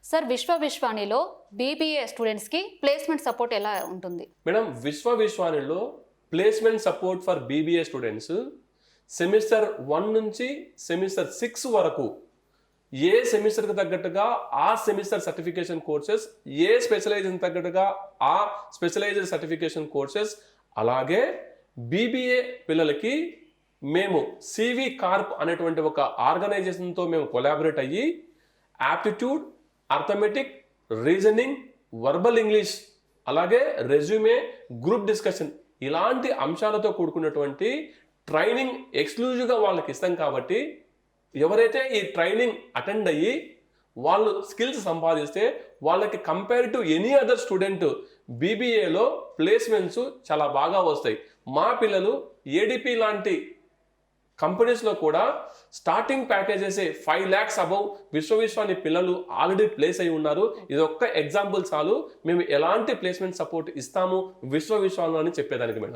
Sir విశ్వానిలో BBA స్టూడెంట్స్కి placement support ఎలా ఉంటుంది? మేడం విశ్వానిలో placement support for BBA students semester 1 నుంచి సెమిస్టర్ 6 వరకు ఏ సెమిస్టర్కి తగ్గట్టుగా ఆ సెమిస్టర్ సర్టిఫికేషన్ కోర్సెస్, ఏ స్పెషలైజేషన్ తగ్గట్టుగా ఆ స్పెషలైజ్డ్ సర్టిఫికేషన్ కోర్సెస్, అలాగే బీబీఏ పిల్లలకి మేము సివి కార్ప్ అనేటువంటి ఒక ఆర్గనైజేషన్తో మేము కొలాబరేట్ అయ్యి aptitude, arithmetic, reasoning, verbal English, అలాగే రెజ్యూమే, గ్రూప్ డిస్కషన్ ఇలాంటి అంశాలతో కూడుకున్నటువంటి ట్రైనింగ్ ఎక్స్క్లూజివ్గా వాళ్ళకి ఇస్తాం. కాబట్టి ఎవరైతే ఈ ట్రైనింగ్ అటెండ్ అయ్యి వాళ్ళు స్కిల్స్ సంపాదిస్తే వాళ్ళకి compare to any other student బీబీఏలో ప్లేస్మెంట్స్ చాలా బాగా వస్తాయి. మా పిల్లలు ఏడిపి లాంటి కంపెనీస్లో కూడా starting packages 5 lakhs above Vishwani పిల్లలు ఆల్రెడీ ప్లేస్ అయి ఉన్నారు. ఇది ఒక్క ఎగ్జాంపుల్ చాలు మేము ఎలాంటి ప్లేస్మెంట్ సపోర్ట్ ఇస్తాము విశ్వాలో అని చెప్పేదానికి మేడం.